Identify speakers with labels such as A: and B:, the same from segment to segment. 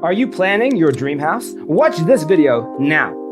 A: Are you planning your dream house? Watch this video now.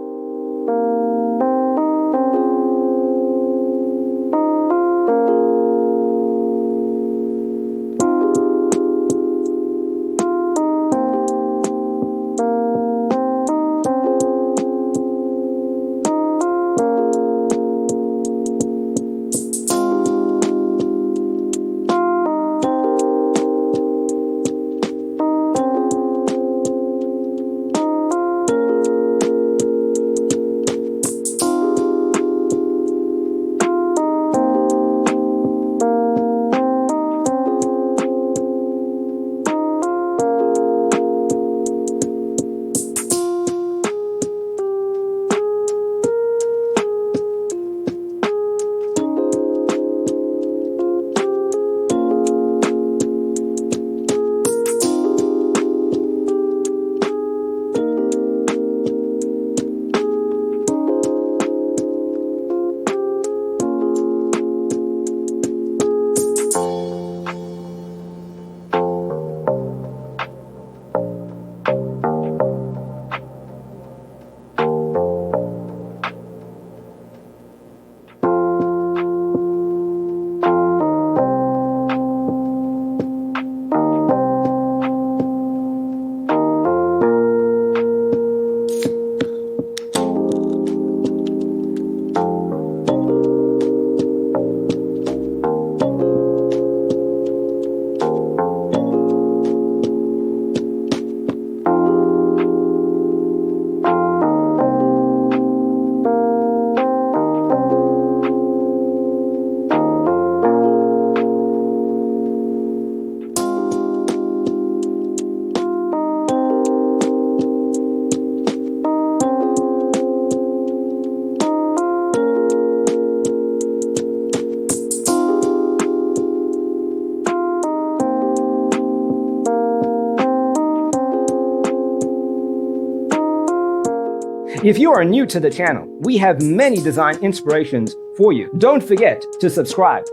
A: If you are new to the channel, we have many design inspirations for you. Don't forget to subscribe.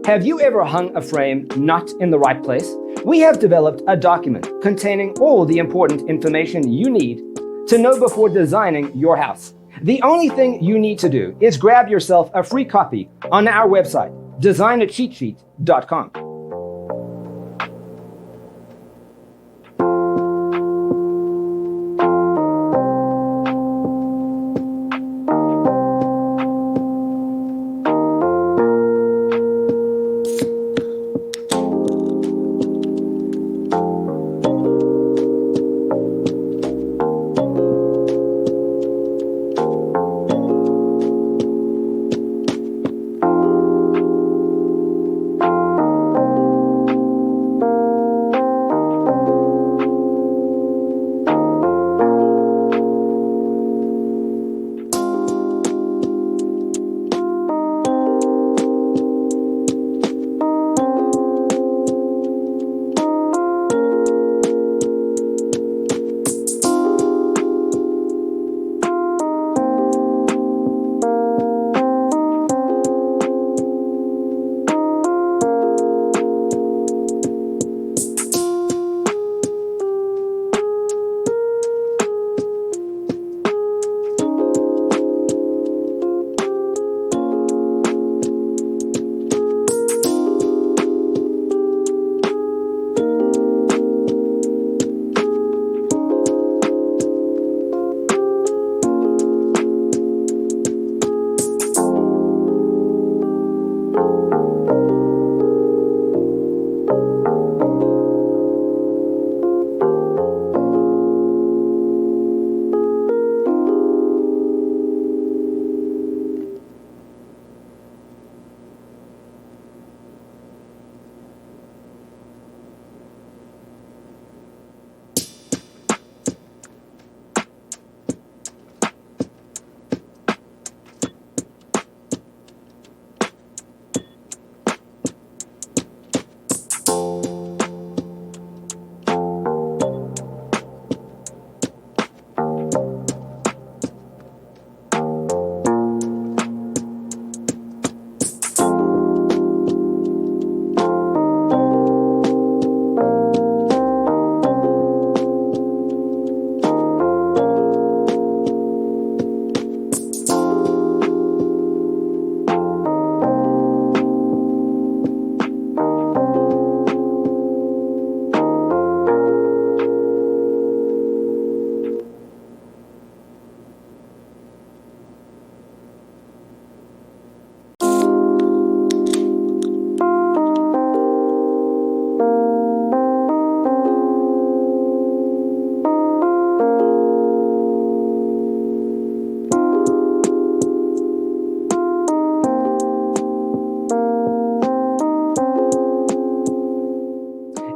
A: Have you ever hung a frame not in the right place? We have developed a document containing all the important information you need to know before designing your house. The only thing you need to do is grab yourself a free copy on our website, designacheatsheet.com.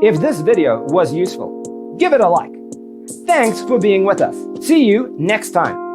A: If this video was useful, give it a like. Thanks for being with us. See you next time.